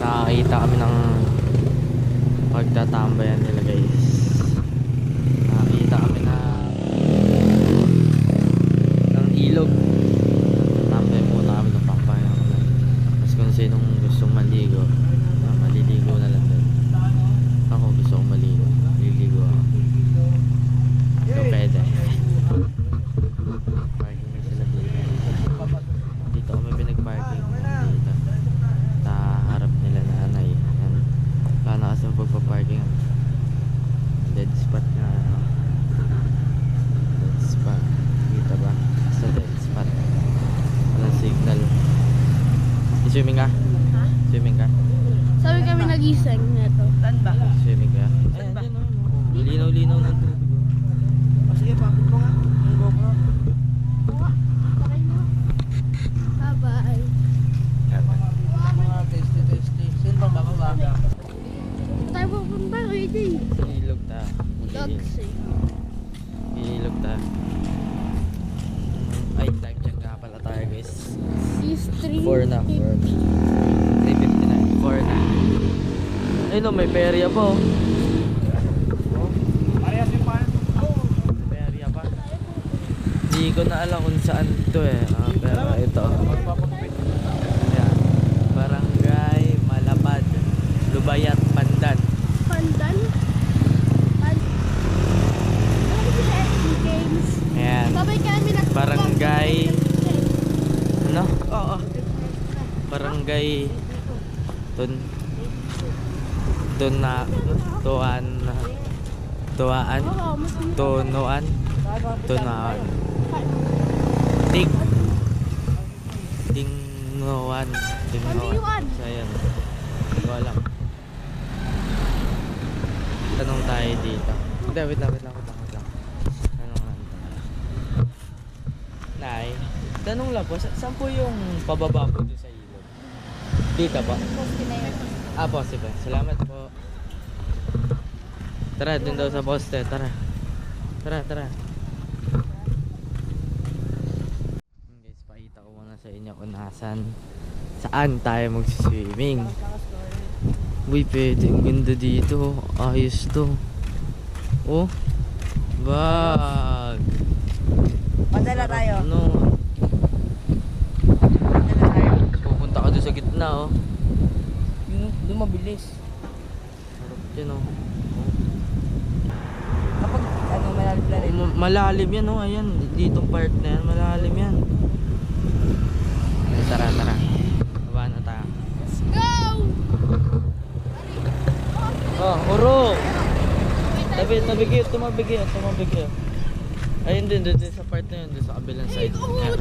Nakakita kami ng pagtatambayan nila guys. Nakakita kami ng ilog. Tambay muna kami ng pampayan kami. Tapos kung sinong gustong maligo, maliligo na lang din. Ako gusto kong maligo. Liligo ako. So pwede. Parking na sila dito. Dito kami pinag-parking dito. Harap nila nanay. Yan. Paano kasi magpaparking? Dead spot na ano. Dead spot. Kita ba? Sa dead spot. Walang signal. Swimming ka? Ha? Swimming ka? Sabi kami nagising nito. Saan ba? Swimming ka? Saan ba? Linaw-linaw ng tubig. O sige, pakit mo nga. Ang GoPro. Sakay mo. Bye-bye. Mga tasty. Sino pa ba? Tayo pupunta, ready. Ilog ta. Dogsy. Ilog ta. Ay, time check nga pala tayo guys. Is 3. 4 na. 3:50 na. 4 na. Ayun o, may perya pa oh. Parehas yung pan. Perya pa. Hindi ko na alam kung saan to eh. Pero ito. Ayan. Barangay Malapad, Lubayat, Pandan. Pandan? Ano ba sa SB Games? Ayan. Sabay kami Barangay. Ano? Oo. Barangay Tunuan. Tingnuan. So ayan. Hindi ko alam. Tanong tayo dito. Hindi, wait lang. Tanong lang. Nay, tanong lang po, saan po yung pababa po doon sa ilog? Dito ba? Possible. Salamat po. Tara, dun daw sa poste. Tara. Guys, pakita ko muna sa inyo kung saan tayo mag-swimming. Uy, pwede. Ang ganda dito. Ayos to. Oh. Bag. Padala tayo. Ano? Padala tayo. Pupunta ka doon sa gitna, oh. Doon mabilis. Sarap dyan, oh. Kapag malalim. Malalim yan, oh. Ayan, ditong part na yan. Malalim yan. Ay, tara. Baba na tayo. Let's go! Oh, uro! Tabi kayo, tumabi kayo. Ayun din sa part na yun, dun sa kabilang side. Ayan.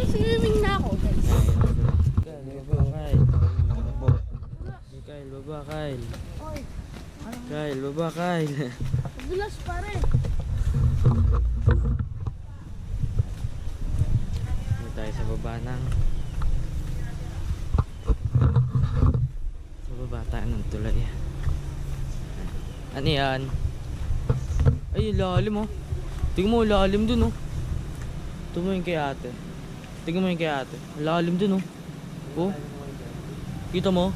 Swimming na ako, guys. Kyle, baba, Kyle. Bilas pare. Dito tayo sa baba ng tayo ng tulay. Ano yan? Ay, lalim oh. Tingnan mo, lalim dun oh. Tingnan mo yung kay ate. Lalim dun oh. Oh. Kita mo?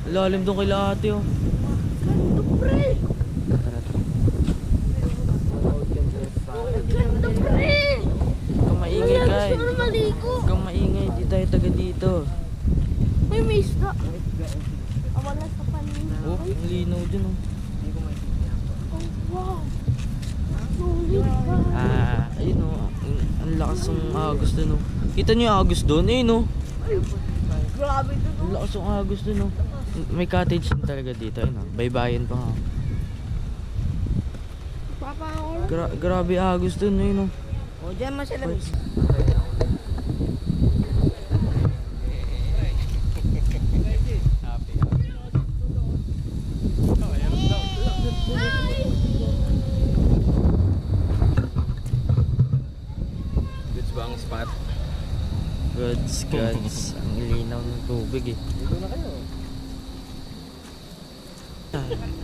Lalim dun kay ate oh. Ganda pre. Tara. Ganda pre. Huwag kang maingay, Kyle. Gusto na maligo. Huwag kang maingay. Di tayo taga dito. May isda. Wala sa panin. Oh, ang linaw dun oh. Oh, wow. Sulit pa. Ayun oh. Ang lakas ng agos dun oh. Kita niyo yung agos dun? Ayun oh. Grabe ito. Ang lakas ng agos dun oh. May cottage din talaga dito. Ayun oh. Baybayin pa ha. Papa ako. Grabe agos dun. Ayun oh. O, dyan man sila. Goods. Ang linaw ng tubig eh. Dito na kayo.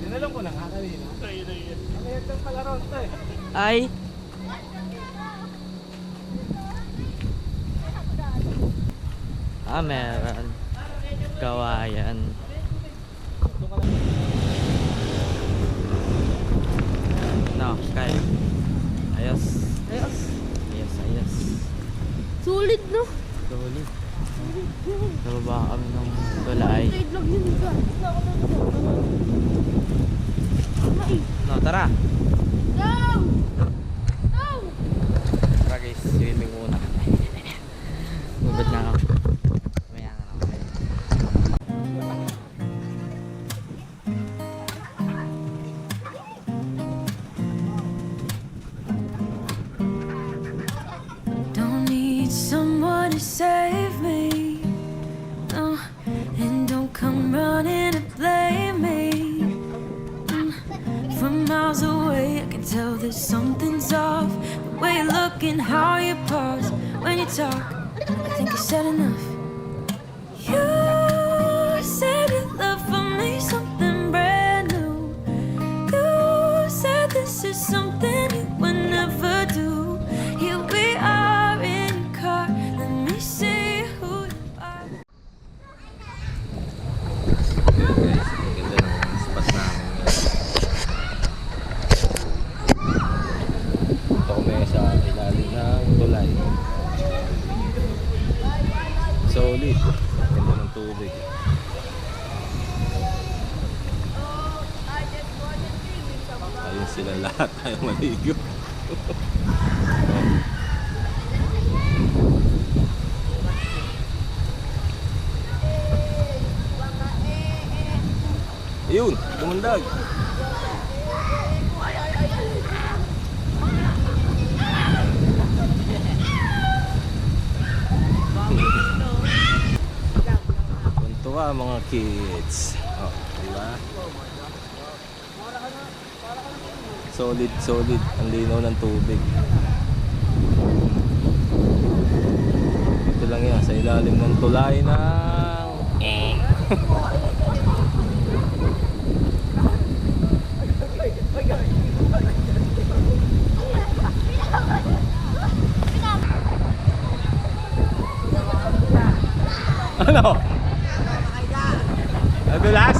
Dinalong ko na nga kanina. Ang ito pala ron to eh. Ay! Meron. Kawayan. No, kaya. Ayos. Ayos. Ayos. Sulit, no? Solid. Nababa kami ng tulay. Trade lang yun, guys. Ay, No, tara. go! Go! Tara guys, swimming muna kami. Bubad na ako. Mamaya na ako. Don't need someone to save me, no, and don't come running to blame me. From miles away, I can tell that something's off. The way you look and how you pause when you talk, I think you said enough. You said you love for me something brand new. You said this is something you would never do. Here we are in your car. Let me see who you are. Ayan guys, ang ganda ng spot namin guys. Ito kami sa ilalim ng tulay. Solid. Ganda ng tubig. Ayun sila lahat. Ayaw maligo. Yun, tumundag. Tuntua mga kids. Oh, diba? Solid. Ang linaw ng tubig. Ito lang yan, sa ilalim ng tulay ng... Ano? Nadulas?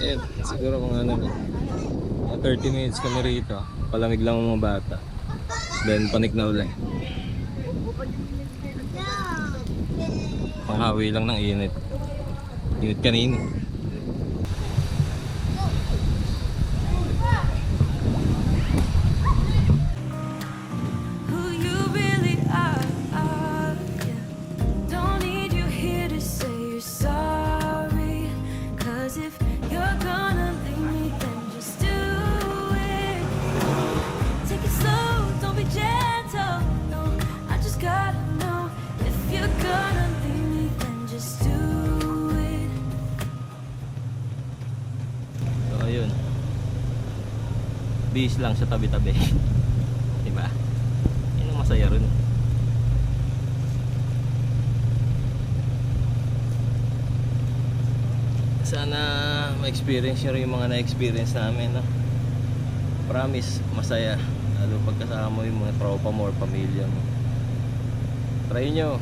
Eh, siguro mga ano, mga 30 minutes kami rito. Palamig lang ang mga bata. Then panik na ulit. Panghawi lang ng init. Init kanina. Who you really are, yeah. Don't need you here to say you're sorry. 'Cause if you're gonna leave me, then just do it. Take it slow, don't be gentle. No, I just gotta know. If you're gonna leave me, then just do it. So ayun. Bis lang sa tabi-tabi. Diba? Yun ang masaya rin. Sana ma-experience nyo rin yung mga na-experience namin, no? Promise, masaya. Lalo pagkasama mo yung mga tropa mo or pamilya mo. Try nyo.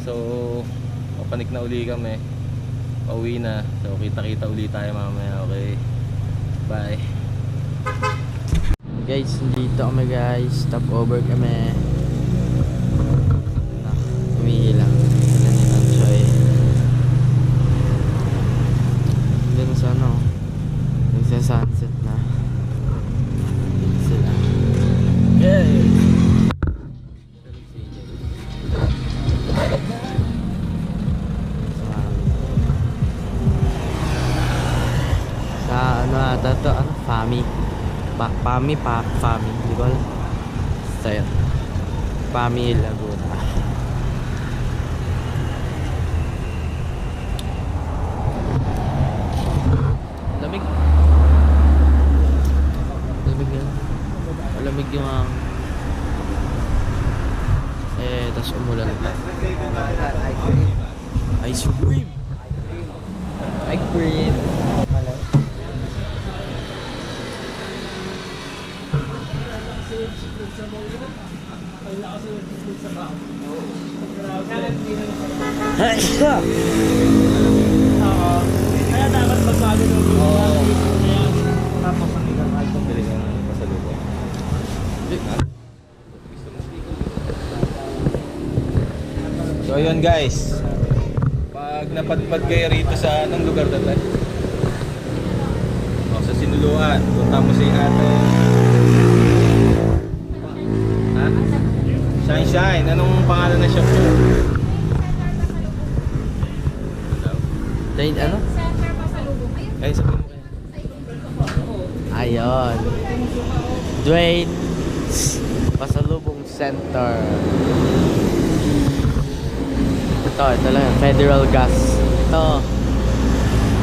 So, papanik na uli kami. Pauwi na. So, kita-kita uli tayo mamaya. Okay? Bye. Guys, dito kami guys. Stop over kami. Umihilang. Sila ni Nanchoy. Doon sa ano. Nagsa-sunset na. Dito sila. Yay! Sa ano ata to? Ano? Fami. Fami. Di ko alam. Sa'yo. Fami Laguna. Lamig. Lamig yan. Malamig yung tas umulan. Ice cream. Ice cream. Oo. Kaya dapat magbago ng Kaya tapos ang ilang kahit Pili ka ng pasalubong. So ayun guys, pag napadpad kayo rito sa anong lugar dati? O sa Sinuluan, punta mo si ate. Ha? Shine. Anong pangalan ng shop mo? Dahil ano? Ay, sabihin mo kayo. Ayun. Dwayne Pasalubong Center. Ito lang. Federal Gas. Ito.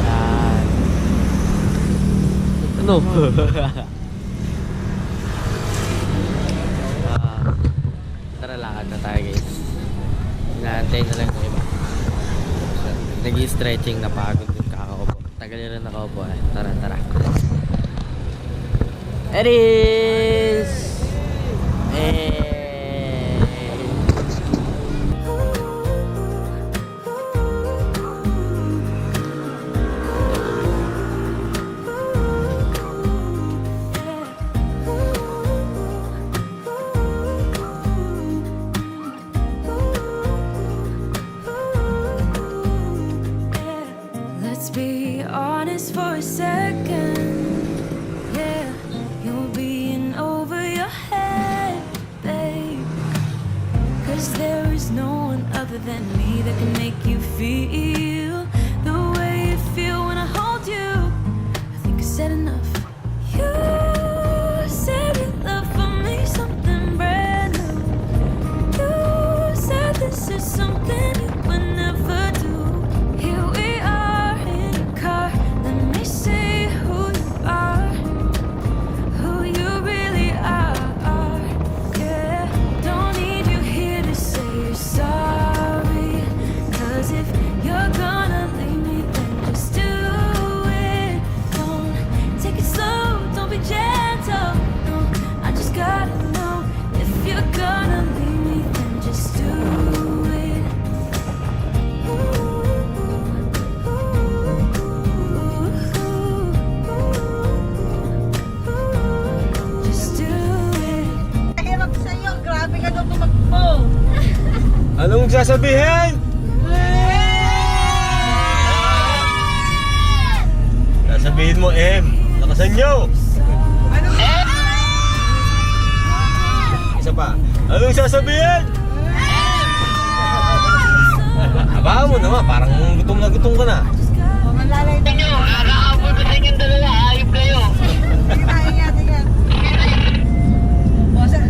Yan. Ano? Tara, lakad na tayo guys. Inaantay na lang yung iba. Nag-i-stretching na pagod yung kakaupo. Tagal nyo rin nakaupo eh. Tara. It is! Let's be honest for a second. Yeah, you're being over your head, babe. 'Cause there is no one other than me that can make you feel the way you feel when I hold you. I think I said enough. You said you love for me something brand new. You said this is something you would never do. Here we are in a car. Let me see who you are, who you really are. Yeah, don't need you here to say you're sorry. 'Cause if you're gonna leave me, then just do it. Don't take it slow, don't be gentle. No, I just gotta know if you're gonna leave me, then just do it. Just do it. Hirap sa'yo, grabe ka daw tumakbo. Anong sasabihin? Sasabihin mo, lakasan nyo! Isa pa. Anong sasabihin? Abangan mo naman, parang gutom na gutom ka na. O, malalay na nyo. Nakakabot sa inyong dalawa, ayop kayo. Ingat. O, sir.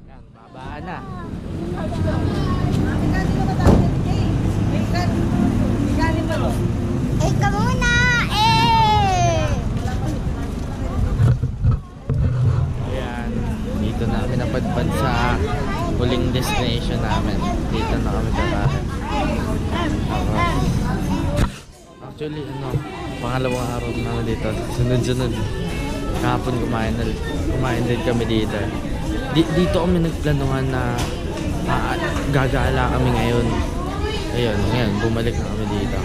Yan, babaan na. Ikaw muna! Eh! Ayan. Dito na kami napadpad sa huling destination namin. Dito na kami kakain. Actually, pangalawang araw na namin dito. Sunod-sunod. Kahapon kumain din kami dito. Dito kami nagplanuhan na gagala kami ngayon. Ayun, ngayon, bumalik na kami dito.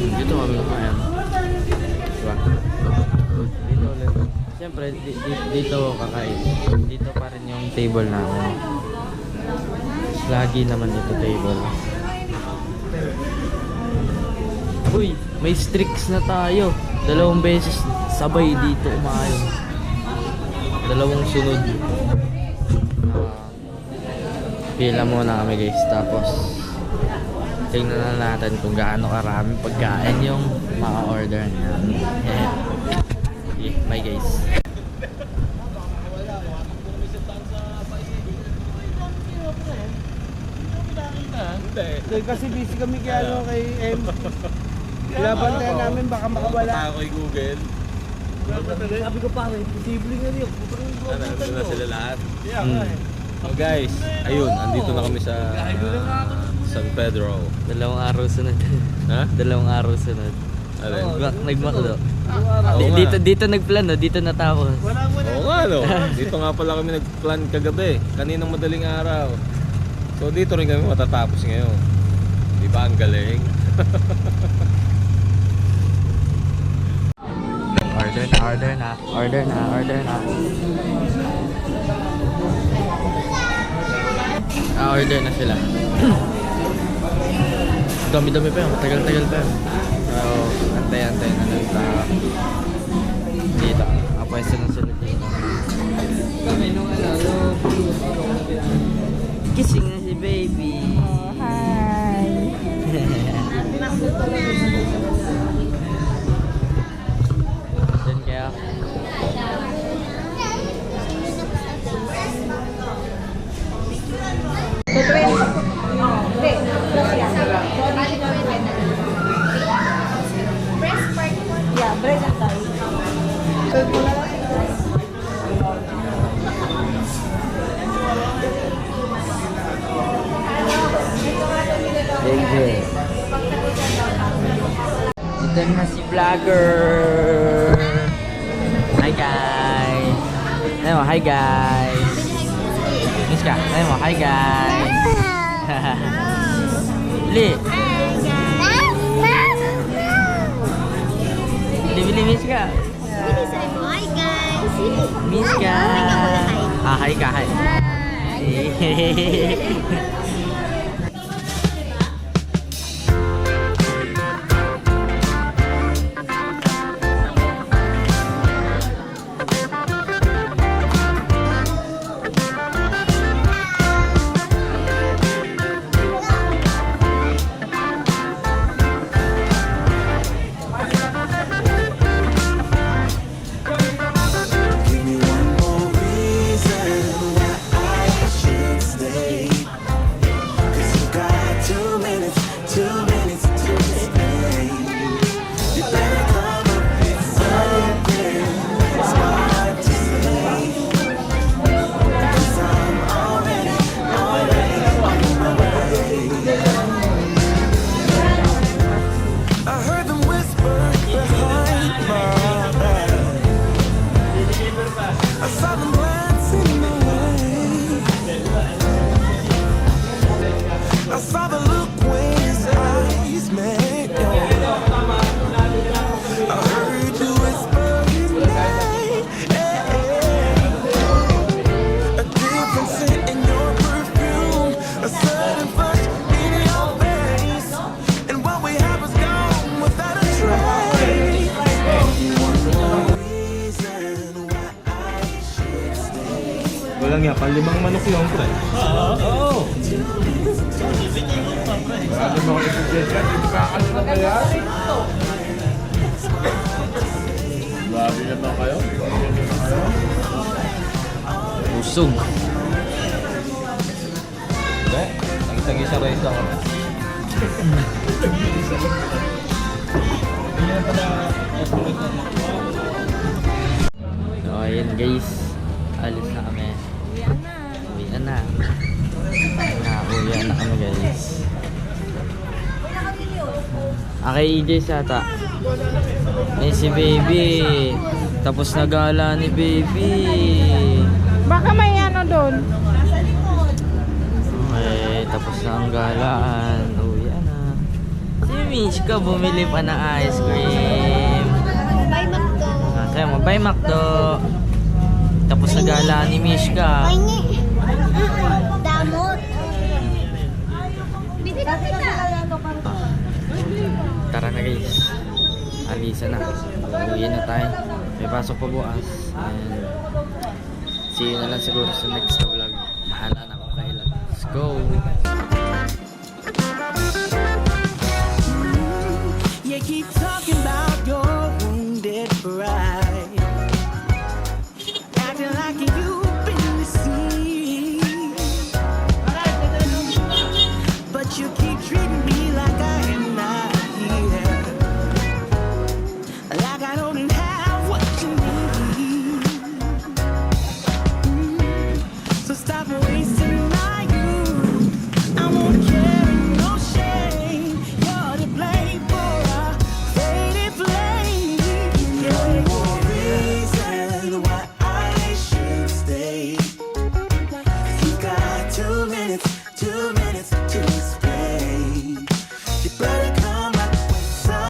Dito kami ngayon. Diba? Dito ulit. Siyempre, dito kakain. Dito pa rin yung table namin. Lagi naman ito table. Uy, may streaks na tayo. 2 beses sabay dito umayon. 2 sunod. Pila muna kami guys. Tapos tingnan na natin kung gaano karaming pagkain yung maka-order niya. Okay, bye guys. Kasi busy kami kay M. Binabantayan namin baka makawala. Ako kay Google. Sabi ko pare, posible nga rin. Ano na sila lahat. Hmm. So guys, ayun, andito na kami sa San Pedro. 2 araw sunod. Ha? 2 araw sunod. Alin? Nagmakdo. Oo nga. Dito nagplano, dito natapos. Oo nga no. Dito nga pala kami nagplan kagabi. Kaninang madaling araw. So dito rin kami matatapos ngayon. Di ba ang galing? Order na. Order na sila. Dami-dami pa yun, matagal-tagal pa yun. So, antay-antay na lang sa dito. Pwesto na sila dito. Kissing na si baby. Hi. Diyan kaya. Yeah, bread and tayo. Baby. Dito na si vlogger. Hi guys. Ano mo, hi guys. Miss ka. Ano mo, hi guys. Bili. Bili, miss ka. Hi guys. Miss ka. Hi ka, hi. Walang nga, 5 manok yung pre. Oo. Marami mga ipagdesyan, ibukakalo na kaya. Grabe naman kayo. Busog. Hindi. Tagi-tagi sa rice ako. So ayun guys, alis na kami. Uwi na. Uwi na kami guys. Kay EJ sata. Si baby. Tapos nagala ni baby. Baka may ano doon. Okay, tapos na ang galaan. Uwi na. Si Mishka bumili pa ng ice cream. Bye, Macdo. Kaya mo, bye Macdo. Tapos nagala ni Mishka. Pahingi. Damot. Tara na guys. Alisa na. Uwi na tayo. May pasok pa bukas. And see you na lang siguro sa next na vlog. Bahala na kung kailan. Let's go! You keep talking about your wounded pride, acting like you've been deceived, but you keep chance to